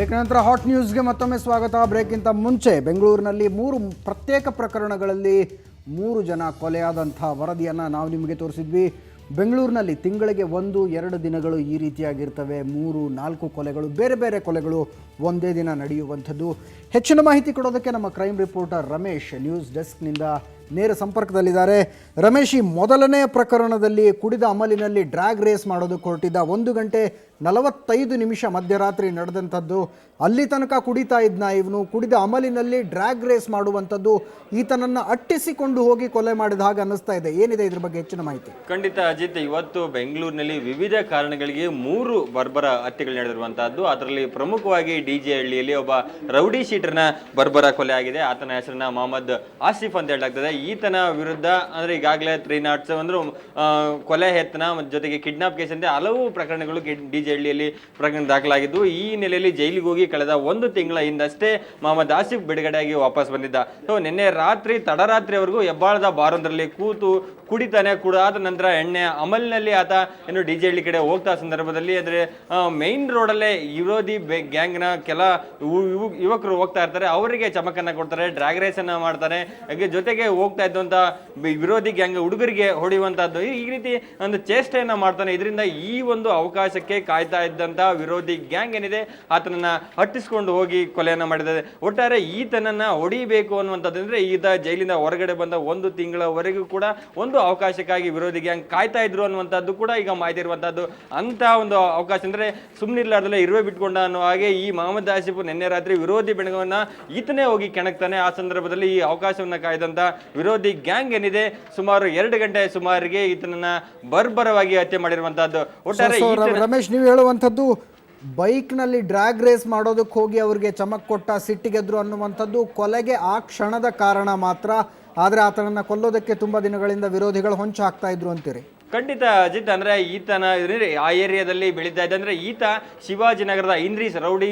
Break ನಂತರ hot ನ್ಯೂಸ್ಗೆ ಮತ್ತೊಮ್ಮೆ ಸ್ವಾಗತ. ಬ್ರೇಕ್ಗಿಂತ ಮುಂಚೆ ಬೆಂಗಳೂರಿನಲ್ಲಿ 3 ಪ್ರತ್ಯೇಕ ಪ್ರಕರಣಗಳಲ್ಲಿ 3 ಜನ ಕೊಲೆಯಾದಂಥ ವರದಿಯನ್ನು ನಾವು ನಿಮಗೆ ತೋರಿಸಿದ್ವಿ. ಬೆಂಗಳೂರಿನಲ್ಲಿ ತಿಂಗಳಿಗೆ 1-2 ದಿನಗಳು ಈ ರೀತಿಯಾಗಿರ್ತವೆ. 3-4 ಕೊಲೆಗಳು, ಬೇರೆ ಬೇರೆ ಕೊಲೆಗಳು ಒಂದೇ ದಿನ ನಡೆಯುವಂಥದ್ದು. ಹೆಚ್ಚಿನ ಮಾಹಿತಿ ಕೊಡೋದಕ್ಕೆ ನಮ್ಮ ಕ್ರೈಮ್ ರಿಪೋರ್ಟರ್ ರಮೇಶ್ ನ್ಯೂಸ್ ಡೆಸ್ಕ್ನಿಂದ ನೇರ ಸಂಪರ್ಕದಲ್ಲಿದ್ದಾರೆ. ರಮೇಶ್, ಈ ಮೊದಲನೇ ಪ್ರಕರಣದಲ್ಲಿ ಕುಡಿದ ಅಮಲಿನಲ್ಲಿ ಡ್ರ್ಯಾಗ್ ರೇಸ್ ಮಾಡೋದಕ್ಕೆ ಹೊರಟಿದ್ದ 1 ಗಂಟೆ 45 ನಿಮಿಷ ಮಧ್ಯರಾತ್ರಿ ನಡೆದಂಥದ್ದು. ಅಲ್ಲಿ ತನಕ ಕುಡಿತಾ ಇದ್ನ ಇವನು, ಕುಡಿದ ಅಮಲಿನಲ್ಲಿ ಡ್ರ್ಯಾಗ್ ರೇಸ್ ಮಾಡುವಂಥದ್ದು, ಈತನನ್ನು ಅಟ್ಟಿಸಿಕೊಂಡು ಹೋಗಿ ಕೊಲೆ ಮಾಡಿದ ಹಾಗೆ ಅನ್ನಿಸ್ತಾ ಇದೆ. ಏನಿದೆ ಇದ್ರ ಬಗ್ಗೆ ಹೆಚ್ಚಿನ ಮಾಹಿತಿ? ಖಂಡಿತ ಅಜಿತ್, ಇವತ್ತು ಬೆಂಗಳೂರಿನಲ್ಲಿ ವಿವಿಧ ಕಾರಣಗಳಿಗೆ 3 ಬರ್ಬರ ಹತ್ಯೆಗಳು ನಡೆದಿರುವಂತಹದ್ದು. ಅದರಲ್ಲಿ ಪ್ರಮುಖವಾಗಿ ಡಿಜೆ ಹಳ್ಳಿಯಲ್ಲಿ ಒಬ್ಬ ರೌಡಿ ಶೀಟರ್ನ ಬರ್ಬರ ಕೊಲೆ ಆಗಿದೆ. ಆತನ ಹೆಸರನ್ನ ಮೊಹಮ್ಮದ್ ಆಸಿಫ್ ಅಂತ ಹೇಳಲಾಗ್ತದೆ. ಈತನ ವಿರುದ್ಧ ಅಂದ್ರೆ ಈಗಾಗಲೇ 307 ಅಂದ್ರೆ ಕೊಲೆ ಯತ್ನ ಜೊತೆಗೆ ಕಿಡ್ನಾಪ್ ಕೇಸ್ ಅಂತ ಹಲವು ಪ್ರಕರಣಗಳು ಡಿಜೆ ಹಳ್ಳಿಯಲ್ಲಿ ಪ್ರಕರಣ ದಾಖಲಾಗಿದ್ದು, ಈ ನೆಲೆಯಲ್ಲಿ ಜೈಲಿಗೆ ಹೋಗಿ ಕಳೆದ 1 ತಿಂಗಳ ಹಿಂದಷ್ಟೇ ಮೊಹಮ್ಮದ್ ಆಸಿಫ್ ಬಿಡುಗಡೆಯಾಗಿ ವಾಪಸ್ ಬಂದಿದ್ದ. ಸೊ ನಿನ್ನೆ ರಾತ್ರಿ ತಡರಾತ್ರಿವರೆಗೂ ಹೆಬ್ಬಾಳದ ಬಾರೊಂದರಲ್ಲಿ ಕೂತು ಕುಡಿತಾನೆ. ಕುಡಿದಾದ ನಂತರ ಎಣ್ಣೆ ಅಮಲ್ನಲ್ಲಿ ಆತ ಏನು ಡಿಜೆ ಹಳ್ಳಿ ಕಡೆ ಹೋಗ್ತಾ ಸಂದರ್ಭದಲ್ಲಿ ಅಂದ್ರೆ ಮೈನ್ ರೋಡಲ್ಲೇ ವಿರೋಧಿ ಗ್ಯಾಂಗ್ನ ಕೆಲ ಯುವಕರು ಹೋಗ್ತಾ ಇರ್ತಾರೆ. ಅವರಿಗೆ ಚಮಕನ್ನ ಕೊಡ್ತಾರೆ, ಡ್ರ್ಯಾಗ್ ರೇಸ್ ಅನ್ನ ಮಾಡ್ತಾರೆ. ಹಾಗೆ ಜೊತೆಗೆ ಹೋಗ್ತಾ ಇದ್ದಂತ ವಿರೋಧಿ ಗ್ಯಾಂಗ್ ಹುಡುಗರಿಗೆ ಹೊಡೆಯುವಂತಹದ್ದು, ಈ ರೀತಿ ಒಂದು ಚೇಷ್ಟೆಯನ್ನ ಮಾಡ್ತಾನೆ. ಇದರಿಂದ ಈ ಒಂದು ಅವಕಾಶಕ್ಕೆ ಕಾಯ್ತಾ ಇದ್ದಂತ ವಿರೋಧಿ ಗ್ಯಾಂಗ್ ಏನಿದೆ ಆತನನ್ನ ಹಟ್ಟಿಸ್ಕೊಂಡು ಹೋಗಿ ಕೊಲೆಯನ್ನ ಮಾಡಿದ್ದಾರೆ. ಒಟ್ಟಾರೆ ಈತನನ್ನ ಹೊಡಿಬೇಕು ಅನ್ನುವಂಥದ್ದು ಅಂದ್ರೆ ಈತ ಜೈಲಿಂದ ಹೊರಗಡೆ ಬಂದ 1 ತಿಂಗಳವರೆಗೂ ಕೂಡ ಒಂದು ಅವಕಾಶಕ್ಕಾಗಿ ವಿರೋಧಿ ಗ್ಯಾಂಗ್ ಕಾಯ್ತಾ ಇದ್ರು ಅನ್ನುವಂಥದ್ದು ಕೂಡ ಈಗ ಮಾಹಿತಿ ಇರುವಂತಹದ್ದು. ಅಂತ ಒಂದು ಅವಕಾಶ ಅಂದ್ರೆ ಸುಮ್ಮನಿರ್ಲಾರ್ದಲ್ಲೇ ಇರುವೆ ಬಿಟ್ಕೊಂಡ ಅನ್ನೋ ಹಾಗೆ ಈ ಮೊಹಮ್ಮದ್ ಆಸಿಫ್ ನಿನ್ನೆ ರಾತ್ರಿ ವಿರೋಧಿ ಬೆಣಗವನ್ನ ಈತನೇ ಹೋಗಿ ಕೆಣಕ್ತಾನೆ. ಆ ಸಂದರ್ಭದಲ್ಲಿ ಈ ಅವಕಾಶವನ್ನ ಕಾಯ್ದಂತ ವಿರೋಧಿ ಗ್ಯಾಂಗ್ ಏನಿದೆ ಸುಮಾರು 2 ಗಂಟೆ ಸುಮಾರಿಗೆ ಈತನನ್ನ ಬರ್ಬರವಾಗಿ ಹತ್ಯೆ ಮಾಡಿರುವಂತಹದ್ದು. ಒಟ್ಟಾರೆ ರಮೇಶ್, ನೀವು ಹೇಳುವಂಥದ್ದು ಬೈಕ್ನಲ್ಲಿ ಡ್ರ್ಯಾಗ್ ರೇಸ್ ಮಾಡೋದಕ್ಕೆ ಹೋಗಿ ಅವ್ರಿಗೆ ಚಮಕ್ ಕೊಟ್ಟ, ಸಿಟ್ಟಿಗೆದ್ರು ಅನ್ನುವಂಥದ್ದು ಕೊಲೆಗೆ ಆ ಕ್ಷಣದ ಕಾರಣ ಮಾತ್ರ. ಆದರೆ ಆತನನ್ನು ಕೊಲ್ಲೋದಕ್ಕೆ ತುಂಬ ದಿನಗಳಿಂದ ವಿರೋಧಿಗಳು ಹೊಂಚು ಹಾಕ್ತಾ ಇದ್ರು ಅಂತೀರಿ? ಖಂಡಿತ ಅಜಿತ್, ಅಂದ್ರೆ ಈತನ ಆ ಏರಿಯಾದಲ್ಲಿ ಬೆಳೀತಾ ಇದ್ದ ಅಂದ್ರೆ ಈತ ಶಿವಾಜಿನಗರದ ಇಂದ್ರೀಸ್ ರೌಡಿ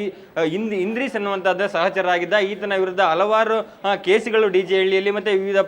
ಇಂದ್ರೀಸ್ ಅನ್ನುವಂಥದ್ದು ಸಹಚರಾಗಿದ್ದ. ಈತನ ವಿರುದ್ಧ ಹಲವಾರು ಕೇಸುಗಳು ಡಿಜೆ ಹಳ್ಳಿಯಲ್ಲಿ ಮತ್ತೆ ವಿವಿಧ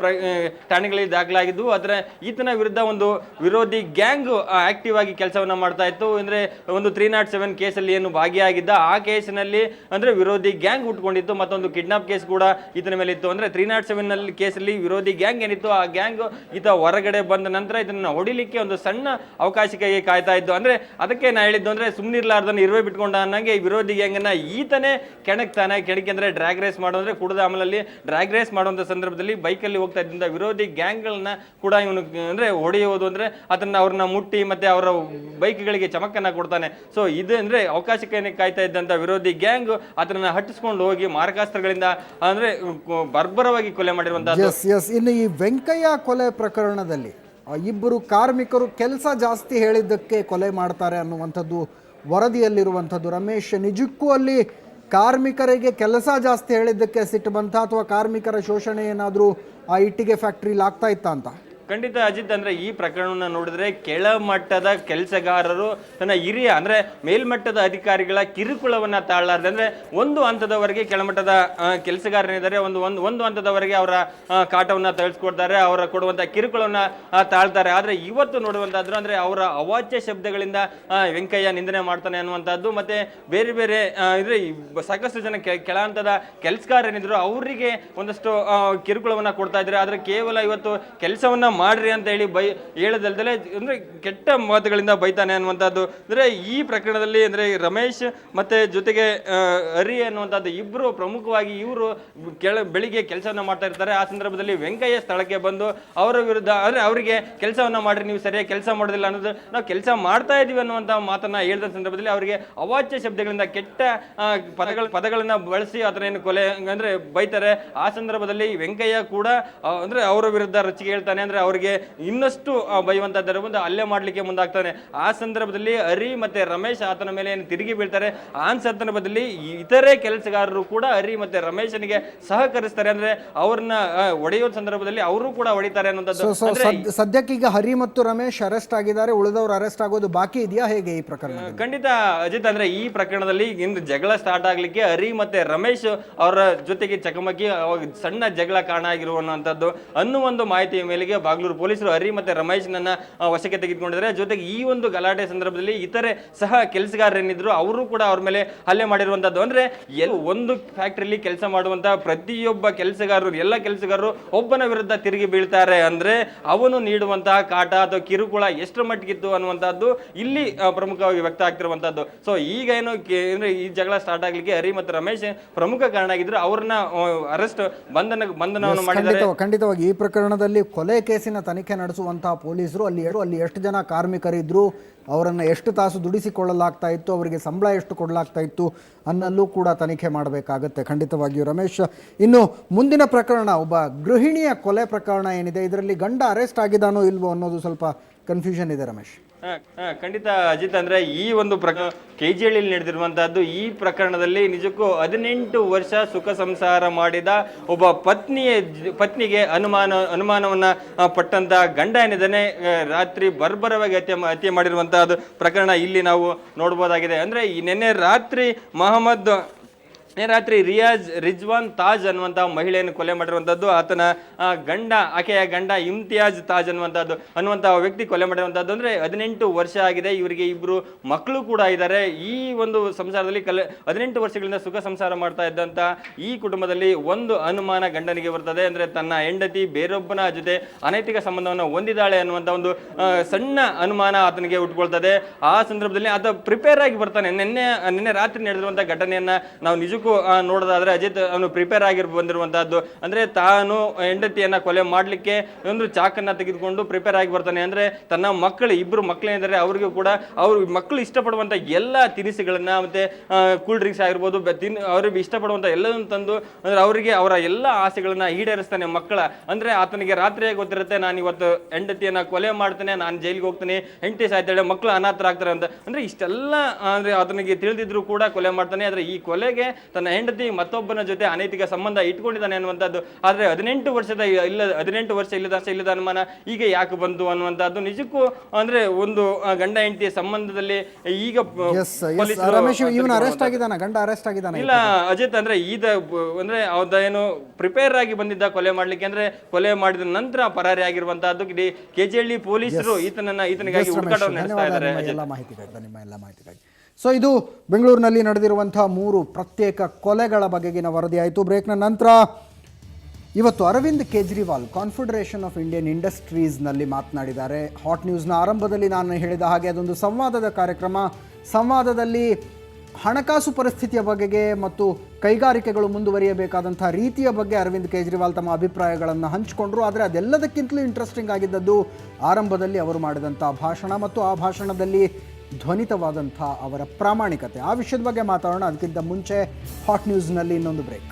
ಠಾಣೆಗಳಲ್ಲಿ ದಾಖಲಾಗಿದ್ದು. ಅದರ ಈತನ ವಿರುದ್ಧ ಒಂದು ವಿರೋಧಿ ಗ್ಯಾಂಗ್ ಆಕ್ಟಿವ್ ಆಗಿ ಕೆಲಸವನ್ನ ಮಾಡ್ತಾ ಇತ್ತು. ಅಂದ್ರೆ ಒಂದು 307 ಕೇಸಲ್ಲಿ ಏನು ಭಾಗಿಯಾಗಿದ್ದ, ಆ ಕೇಸಿನಲ್ಲಿ ಅಂದ್ರೆ ವಿರೋಧಿ ಗ್ಯಾಂಗ್ ಉಟ್ಕೊಂಡಿತ್ತು. ಮತ್ತೊಂದು ಕಿಡ್ನಾಪ್ ಕೇಸ್ ಕೂಡ ಈತನ ಮೇಲೆ ಇತ್ತು. ಅಂದ್ರೆ 307 ನಲ್ಲಿ ಕೇಸಲ್ಲಿ ವಿರೋಧಿ ಗ್ಯಾಂಗ್ ಏನಿತ್ತು, ಆ ಗ್ಯಾಂಗ್ ಈತ ಹೊರಗಡೆ ಬಂದ ನಂತರ ಇದನ್ನ ಹೊಡಿಲಿಕ್ಕೆ ಒಂದು ಸಣ್ಣ ಅವಕಾಶಕ್ಕೆ ಕಾಯ್ತಾ ಇದ್ದು. ಅಂದ್ರೆ ಅದಕ್ಕೆ ನಾ ಹೇಳಿದ್ದು ಅಂದ್ರೆ ಸುಮ್ಮನಿರ್ಲಾರ್ದನ್ನ ಇರುವೆ ಬಿಟ್ಕೊಂಡ ಅನ್ನಂಗೆ ವಿರೋಧಿ ಗ್ಯಾಂಗ್ ಅನ್ನ ಈತನೇ ಕೆಣಕ್ತಾನೆ. ಕೆಣಕಿ ಅಂದ್ರೆ ಡ್ರ್ಯಾಗ್ ರೇಸ್ ಮಾಡೋದ್ರೆ ಕುಡಿದ ಅಮಲಲ್ಲಿ ಡ್ರ್ಯಾಗ್ ರೇಸ್ ಮಾಡುವಂತ ಸಂದರ್ಭದಲ್ಲಿ ಬೈಕಲ್ಲಿ ಹೋಗ್ತಾ ಇದ್ದಂತ ವಿರೋಧಿ ಗ್ಯಾಂಗ್ಗಳನ್ನ ಕೂಡ ಇವನು ಅಂದ್ರೆ ಹೊಡೆಯುವುದು ಅಂದ್ರೆ ಅದನ್ನ ಅವ್ರನ್ನ ಮುಟ್ಟಿ ಮತ್ತೆ ಅವರ ಬೈಕ್ಗಳಿಗೆ ಚಮಕನ್ನ ಕೊಡ್ತಾನೆ. ಸೊ ಇದು ಅಂದ್ರೆ ಅವಕಾಶಕ್ಕೆ ಕಾಯ್ತಾ ಇದ್ದಂತ ವಿರೋಧಿ ಗ್ಯಾಂಗ್ ಅದನ್ನ ಹಟ್ಟಿಸ್ಕೊಂಡು ಹೋಗಿ ಮಾರಕಾಸ್ತ್ರಗಳಿಂದ ಅಂದ್ರೆ ಬರ್ಬರವಾಗಿ ಕೊಲೆ ಮಾಡಿರುವಂತಹ. ಇನ್ನು ಈ ವೆಂಕಯ್ಯ ಕೊಲೆ ಪ್ರಕರಣದಲ್ಲಿ 2 ಕಾರ್ಮಿಕರು ಕೆಲಸ ಜಾಸ್ತಿ ಹೇಳಿದ್ದಕ್ಕೆ ಕೊಲೆ ಮಾಡ್ತಾರೆ ಅನ್ನುವಂಥದ್ದು ವರದಿಯಲ್ಲಿರುವಂಥದ್ದು. ರಮೇಶ್, ನಿಜಕ್ಕೂ ಅಲ್ಲಿ ಕಾರ್ಮಿಕರಿಗೆ ಕೆಲಸ ಜಾಸ್ತಿ ಹೇಳಿದ್ದಕ್ಕೆ ಸಿಟ್ಟು ಬಂತ, ಅಥವಾ ಕಾರ್ಮಿಕರ ಶೋಷಣೆ ಏನಾದರೂ ಆ ಇಟ್ಟಿಗೆ ಫ್ಯಾಕ್ಟ್ರಿಲಿ ಆಗ್ತಾ ಇತ್ತಾ ಅಂತ? ಖಂಡಿತ ಅಜಿತ್, ಅಂದ್ರೆ ಈ ಪ್ರಕರಣವನ್ನ ನೋಡಿದ್ರೆ ಕೆಳಮಟ್ಟದ ಕೆಲಸಗಾರರು ತನ್ನ ಹಿರಿಯ ಅಂದ್ರೆ ಮೇಲ್ಮಟ್ಟದ ಅಧಿಕಾರಿಗಳ ಕಿರುಕುಳವನ್ನ ತಾಳಲಾರದೆ ಅಂದ್ರೆ ಒಂದು ಹಂತದವರೆಗೆ ಕೆಳಮಟ್ಟದ ಕೆಲಸಗಾರನಿದ್ದಾರೆ ಒಂದು ಹಂತದವರೆಗೆ ಅವರ ಕಾಟವನ್ನ ತಳಿಸ್ಕೊಡ್ತಾರೆ, ಅವರ ಕೊಡುವಂತ ಕಿರುಕುಳವನ್ನ ತಾಳ್ತಾರೆ. ಆದ್ರೆ ಇವತ್ತು ನೋಡುವಂತಾದ್ರು ಅಂದ್ರೆ ಅವರ ಅವಾಚ್ಯ ಶಬ್ದಗಳಿಂದ ವೆಂಕಯ್ಯ ನಿಂದನೆ ಮಾಡ್ತಾನೆ ಅನ್ನುವಂಥದ್ದು. ಮತ್ತೆ ಬೇರೆ ಬೇರೆ ಅಂದ್ರೆ ಸಾಕಷ್ಟು ಜನ ಕೆಳ ಹಂತದ ಕೆಲಸಗಾರನಿದ್ರು ಅವರಿಗೆ ಒಂದಷ್ಟು ಕಿರುಕುಳವನ್ನ ಕೊಡ್ತಾ ಇದ್ದಾರೆ. ಆದ್ರೆ ಕೇವಲ ಇವತ್ತು ಕೆಲಸವನ್ನ ಮಾಡ್ರಿ ಅಂತ ಹೇಳಿ ಹೇಳದಲ್ದಲೆ ಅಂದ್ರೆ ಕೆಟ್ಟ ಮಾತುಗಳಿಂದ ಬೈತಾನೆ ಅನ್ನುವಂಥದ್ದು. ಅಂದ್ರೆ ಈ ಪ್ರಕರಣದಲ್ಲಿ ಅಂದ್ರೆ ರಮೇಶ್ ಮತ್ತೆ ಜೊತೆಗೆ ಹರಿ ಅನ್ನುವಂಥದ್ದು ಇಬ್ರು ಪ್ರಮುಖವಾಗಿ ಇವರು ಬೆಳಿಗ್ಗೆ ಕೆಲಸವನ್ನ ಮಾಡ್ತಾ ಇರ್ತಾರೆ. ಆ ಸಂದರ್ಭದಲ್ಲಿ ವೆಂಕಯ್ಯ ಸ್ಥಳಕ್ಕೆ ಬಂದು ಅವರ ವಿರುದ್ಧ ಅಂದ್ರೆ ಅವರಿಗೆ ಕೆಲಸವನ್ನ ಮಾಡ್ರಿ, ನೀವು ಸರಿಯಾಗಿ ಕೆಲಸ ಮಾಡೋದಿಲ್ಲ ಅನ್ನೋದು, ನಾವು ಕೆಲಸ ಮಾಡ್ತಾ ಇದೀವಿ ಅನ್ನುವಂತ ಮಾತನ್ನ ಹೇಳಿದ ಸಂದರ್ಭದಲ್ಲಿ ಅವರಿಗೆ ಅವಾಚ್ಯ ಶಬ್ದಗಳಿಂದ ಕೆಟ್ಟ ಪದಗಳನ್ನ ಬಳಸಿ ಅದನ್ನ ಕೊಲೆ ಅಂದ್ರೆ ಬೈತಾರೆ. ಆ ಸಂದರ್ಭದಲ್ಲಿ ವೆಂಕಯ್ಯ ಕೂಡ ಅಂದ್ರೆ ಅವರ ವಿರುದ್ಧ ರಚಿಗೆ ಹೇಳ್ತಾನೆ. ಅಂದ್ರೆ ಅವರಿಗೆ ಇನ್ನಷ್ಟು ಬೈಯುವಂತದ್ದರ ಮುಂದೆ ಹಲ್ಲೆ ಮಾಡ್ಲಿಕ್ಕೆ ಮುಂದಾಗ್ತಾನೆ. ಆ ಸಂದರ್ಭದಲ್ಲಿ ಹರಿ ಮತ್ತೆ ರಮೇಶ್ ಆತನ ಮೇಲೆ ತಿರುಗಿ ಬೀಳ್ತಾರೆ. ಆ ಸಂದರ್ಭದಲ್ಲಿ ಇತರೆ ಕೆಲಸಗಾರರು ಕೂಡ ಹರಿ ಮತ್ತೆ ರಮೇಶನಿಗೆ ಸಹಕರಿಸ್ತಾರೆ. ಅಂದ್ರೆ ಅವ್ರನ್ನ ಹೊಡೆಯುವ ಸಂದರ್ಭದಲ್ಲಿ ಅವರು ಕೂಡ ಹೊಡಿತಾರೆ ಅನ್ನೋದು. ಸದ್ಯಕ್ಕೀಗ ಹರಿ ಮತ್ತು ರಮೇಶ್ ಅರೆಸ್ಟ್ ಆಗಿದ್ದಾರೆ, ಉಳಿದವರು ಅರೆಸ್ಟ್ ಆಗೋದು ಬಾಕಿ ಇದೆಯಾ ಹೇಗೆ ಈ ಪ್ರಕರಣ? ಖಂಡಿತ ಅಜಿತ್, ಅಂದ್ರೆ ಈ ಪ್ರಕರಣದಲ್ಲಿ ಇಂದು ಜಗಳ ಸ್ಟಾರ್ಟ್ ಆಗ್ಲಿಕ್ಕೆ ಹರಿ ಮತ್ತೆ ರಮೇಶ್ ಅವರ ಜೊತೆಗೆ ಚಕಮಕಿ ಸಣ್ಣ ಜಗಳ ಕಾರಣ ಆಗಿರುವಂತದ್ದು ಅನ್ನೋ ಒಂದು ಮಾಹಿತಿಯ ಮೇಲೆಗೆ ಬಾಗ್ಲೂರು ಪೊಲೀಸರು ಹರಿ ಮತ್ತೆ ರಮೇಶ್ನನ್ನ ವಶಕ್ಕೆ ತೆಗೆದುಕೊಂಡಿದ್ದಾರೆ. ಜೊತೆಗೆ ಈ ಒಂದು ಗಲಾಟೆ ಸಂದರ್ಭದಲ್ಲಿ ಇತರೆ ಸಹ ಕೆಲಸಗಾರರೇನಿದ್ರು ಅವರು ಕೂಡ ಅವ್ರ ಮೇಲೆ ಹಲ್ಲೆ ಮಾಡಿರುವಂತದ್ದು. ಅಂದ್ರೆ ಒಂದು ಫ್ಯಾಕ್ಟರಿಲಿ ಕೆಲಸ ಮಾಡುವಂತಹ ಪ್ರತಿಯೊಬ್ಬ ಕೆಲಸಗಾರರು ಎಲ್ಲ ಕೆಲಸಗಾರರು ಒಬ್ಬನ ವಿರುದ್ಧ ತಿರುಗಿ ಬೀಳ್ತಾರೆ ಅಂದ್ರೆ ಅವನು ನೀಡುವಂತಹ ಕಾಟ ಅಥವಾ ಕಿರುಕುಳ ಎಷ್ಟರ ಮಟ್ಟಿಗಿತ್ತು ಅನ್ನುವಂತಹದ್ದು ಇಲ್ಲಿ ಪ್ರಮುಖವಾಗಿ ವ್ಯಕ್ತ ಆಗ್ತಿರುವಂತದ್ದು. ಸೊ ಈಗ ಏನು ಅಂದ್ರೆ ಈ ಜಗಳ ಸ್ಟಾರ್ಟ್ ಆಗ್ಲಿಕ್ಕೆ ಹರಿ ಮತ್ತು ರಮೇಶ್ ಪ್ರಮುಖ ಕಾರಣ ಆಗಿದ್ರು. ಅವ್ರನ್ನ ಅರೆಸ್ಟ್ ಬಂಧನವನ್ನು ಮಾಡಿದ್ದಾರೆ. ಖಂಡಿತವಾಗಿ ಈ ಪ್ರಕರಣದಲ್ಲಿ ಕೊಲೆ ಕೇಸಿನ ತನಿಖೆ ನಡೆಸುವಂತಹ ಪೊಲೀಸರು ಅಲ್ಲಿ ಎಷ್ಟು ಜನ ಕಾರ್ಮಿಕರಿದ್ರು, ಅವರನ್ನು ಎಷ್ಟು ತಾಸು ದುಡಿಸಿಕೊಳ್ಳಲಾಗ್ತಾ ಇತ್ತು, ಅವರಿಗೆ ಸಂಬಳ ಎಷ್ಟು ಕೊಡಲಾಗ್ತಾ ಇತ್ತು ಅನ್ನಲ್ಲೂ ಕೂಡ ತನಿಖೆ ಮಾಡಬೇಕಾಗತ್ತೆ ಖಂಡಿತವಾಗಿಯೂ ರಮೇಶ್. ಇನ್ನು ಮುಂದಿನ ಪ್ರಕರಣ ಒಬ್ಬ ಗೃಹಿಣಿಯ ಕೊಲೆ ಪ್ರಕರಣ ಏನಿದೆ, ಇದರಲ್ಲಿ ಗಂಡ ಅರೆಸ್ಟ್ ಆಗಿದಾನೋ ಇಲ್ವೋ ಅನ್ನೋದು ಸ್ವಲ್ಪ ಕನ್ಫ್ಯೂಷನ್ ಇದೆ ರಮೇಶ್. ಖಂಡಿತ ಅಜಿತ್, ಅಂದ್ರೆ ಈ ಒಂದು ಕೆಜಿಹಳ್ಳಿಯಲ್ಲಿ ನಡೆದಿರುವಂತಹದ್ದು ಈ ಪ್ರಕರಣದಲ್ಲಿ ನಿಜಕ್ಕೂ 18 ವರ್ಷ ಸುಖ ಸಂಸಾರ ಮಾಡಿದ ಒಬ್ಬ ಪತ್ನಿಗೆ ಅನುಮಾನವನ್ನ ಪಟ್ಟಂತ ಗಂಡ ಏನಿದ್ದಾನೆ ರಾತ್ರಿ ಬರ್ಬರವಾಗಿ ಹತ್ಯೆ ಮಾಡಿರುವಂತಹದ್ದು ಪ್ರಕರಣ ಇಲ್ಲಿ ನಾವು ನೋಡಬಹುದಾಗಿದೆ. ಅಂದ್ರೆ ಈ ನಿನ್ನೆ ರಾತ್ರಿ ರಿಜ್ವಾನ್ ತಾಜ್ ಅನ್ನುವಂತಹ ಮಹಿಳೆಯನ್ನು ಕೊಲೆ ಮಾಡಿರುವಂತದ್ದು. ಆಕೆಯ ಗಂಡ ಇಮ್ತಿಯಾಜ್ ತಾಜ್ ಅನ್ನುವಂತಹ ವ್ಯಕ್ತಿ ಕೊಲೆ ಮಾಡಿರುವಂತದ್ದು. ಅಂದ್ರೆ 18 ವರ್ಷ ಆಗಿದೆ, ಇವರಿಗೆ ಇಬ್ರು ಮಕ್ಕಳು ಕೂಡ ಇದ್ದಾರೆ. ಈ ಒಂದು ಸಂಸಾರದಲ್ಲಿ 18 ವರ್ಷಗಳಿಂದ ಸುಖ ಸಂಸಾರ ಮಾಡ್ತಾ ಇದ್ದಂತ ಈ ಕುಟುಂಬದಲ್ಲಿ ಒಂದು ಅನುಮಾನ ಗಂಡನಿಗೆ ಬರ್ತದೆ. ಅಂದ್ರೆ ತನ್ನ ಹೆಂಡತಿ ಬೇರೊಬ್ಬನ ಜೊತೆ ಅನೈತಿಕ ಸಂಬಂಧವನ್ನು ಹೊಂದಿದ್ದಾಳೆ ಅನ್ನುವಂತ ಒಂದು ಸಣ್ಣ ಅನುಮಾನ ಆತನಿಗೆ ಉಟ್ಕೊಳ್ತದೆ. ಆ ಸಂದರ್ಭದಲ್ಲಿ ಆತ ಪ್ರಿಪೇರ್ ಆಗಿ ಬರ್ತಾನೆ. ನಿನ್ನೆ ರಾತ್ರಿ ನಡೆದಿರುವಂತಹ ಘಟನೆಯನ್ನ ನಾವು ನಿಜಕ್ಕೂ ನೋಡೋದಾದ್ರೆ ಅಜಿತ್, ಅವನು ಪ್ರಿಪೇರ್ ಆಗಿ ಬಂದಿರುವಂತಹದ್ದು. ಅಂದ್ರೆ ತಾನು ಹೆಂಡತಿಯನ್ನ ಕೊಲೆ ಮಾಡ್ಲಿಕ್ಕೆ ಒಂದು ಚಾಕನ್ನ ತೆಗೆದುಕೊಂಡು ಪ್ರಿಪೇರ್ ಆಗಿ ಬರ್ತಾನೆ. ಅಂದ್ರೆ ತನ್ನ ಇಬ್ರು ಮಕ್ಕಳೇನಿದ್ದಾರೆ ಅವ್ರಿಗೂ ಕೂಡ ಅವ್ರ ಮಕ್ಕಳು ಇಷ್ಟಪಡುವಂತ ಎಲ್ಲ ತಿನಿಸುಗಳನ್ನ ಮತ್ತೆ ಕೂಲ್ ಡ್ರಿಂಕ್ಸ್ ಆಗಿರ್ಬೋದು ಅವ್ರಿಗೆ ಇಷ್ಟಪಡುವಂತ ಎಲ್ಲದನ್ನು ತಂದು ಅಂದ್ರೆ ಅವರಿಗೆ ಅವರ ಎಲ್ಲ ಆಸೆಗಳನ್ನ ಈಡೇರಿಸ್ತಾನೆ ಮಕ್ಕಳ. ಅಂದ್ರೆ ಆತನಿಗೆ ರಾತ್ರಿಯಾಗಿ ಗೊತ್ತಿರುತ್ತೆ, ನಾನು ಇವತ್ತು ಹೆಂಡತಿಯನ್ನ ಕೊಲೆ ಮಾಡ್ತೇನೆ, ನಾನು ಜೈಲಿಗೆ ಹೋಗ್ತೇನೆ, ಹೆಂಡತಿ ಸಾಯ್ತಾಳೆ, ಮಕ್ಕಳು ಅನಾಥರಾಗ್ತಾರೆ ಅಂತ. ಅಂದ್ರೆ ಇಷ್ಟೆಲ್ಲ ಅಂದ್ರೆ ಆತನಿಗೆ ತಿಳಿದಿದ್ರು ಕೂಡ ಕೊಲೆ ಮಾಡ್ತಾನೆ. ಆದ್ರೆ ಈ ಕೊಲೆಗೆ ತನ್ನ ಹೆಂಡತಿ ಮತ್ತೊಬ್ಬನ ಜೊತೆ ಅನೈತಿಕ ಸಂಬಂಧ ಇಟ್ಕೊಂಡಿದ್ದಾನೆ ಅನ್ನುವಂಥದ್ದು. ಆದ್ರೆ 18 ವರ್ಷ ಇಲ್ಲದ ಅನುಮಾನ ಈಗ ಯಾಕೆ ಬಂತು ಅನ್ನುವಂಥದ್ದು ನಿಜಕ್ಕೂ ಅಂದ್ರೆ ಒಂದು ಗಂಡ ಹೆಂಡತಿಯ ಸಂಬಂಧದಲ್ಲಿ ಈಗ ಇಲ್ಲ ಅಜಿತ್. ಅಂದ್ರೆ ಅಂದ್ರೆ ಏನು ಪ್ರಿಪೇರ್ ಆಗಿ ಬಂದಿದ್ದ ಕೊಲೆ ಮಾಡ್ಲಿಕ್ಕೆ, ಅಂದ್ರೆ ಕೊಲೆ ಮಾಡಿದ ನಂತರ ಪರಾರಿ ಆಗಿರುವಂತಹದ್ದು. ಕೆಜಿಹಳ್ಳಿ ಪೊಲೀಸರು ಈತನಿಗಾಗಿ ಹುಡುಕಾಟವನ್ನು ನಡೆಸ್ತಾ ಇದ್ದಾರೆ. ಸೊ ಇದು ಬೆಂಗಳೂರಿನಲ್ಲಿ ನಡೆದಿರುವಂತಹ 3 ಪ್ರತ್ಯೇಕ ಕೊಲೆಗಳ ಬಗೆಗಿನ ವರದಿ ಆಯಿತು. ಬ್ರೇಕ್ನ ನಂತರ ಇವತ್ತು Arvind Kejriwal Confederation of Indian ಇಂಡಸ್ಟ್ರೀಸ್ನಲ್ಲಿ ಮಾತನಾಡಿದ್ದಾರೆ. ಹಾಟ್ ನ್ಯೂಸ್ನ ಆರಂಭದಲ್ಲಿ ನಾನು ಹೇಳಿದ ಹಾಗೆ ಅದೊಂದು ಸಂವಾದದ ಕಾರ್ಯಕ್ರಮ. ಸಂವಾದದಲ್ಲಿ ಹಣಕಾಸು ಪರಿಸ್ಥಿತಿಯ ಬಗೆಗೆ ಮತ್ತು ಕೈಗಾರಿಕೆಗಳು ಮುಂದುವರಿಯಬೇಕಾದಂಥ ರೀತಿಯ ಬಗ್ಗೆ ಅರವಿಂದ್ ಕೇಜ್ರಿವಾಲ್ ತಮ್ಮ ಅಭಿಪ್ರಾಯಗಳನ್ನು ಹಂಚಿಕೊಂಡ್ರು. ಆದರೆ ಅದೆಲ್ಲದಕ್ಕಿಂತಲೂ ಇಂಟ್ರೆಸ್ಟಿಂಗ್ ಆಗಿದ್ದದ್ದು ಆರಂಭದಲ್ಲಿ ಅವರು ಮಾಡಿದಂಥ ಭಾಷಣ ಮತ್ತು ಆ ಭಾಷಣದಲ್ಲಿ ಧ್ವನಿತವಾದಂಥ ಅವರ ಪ್ರಾಮಾಣಿಕತೆ. ಆ ವಿಷಯದ ಬಗ್ಗೆ ಮಾತಾಡೋಣ. ಅದಕ್ಕಿಂತ ಮುಂಚೆ ಹಾಟ್ ನ್ಯೂಸ್ನಲ್ಲಿ ಇನ್ನೊಂದು ಬ್ರೇಕ್.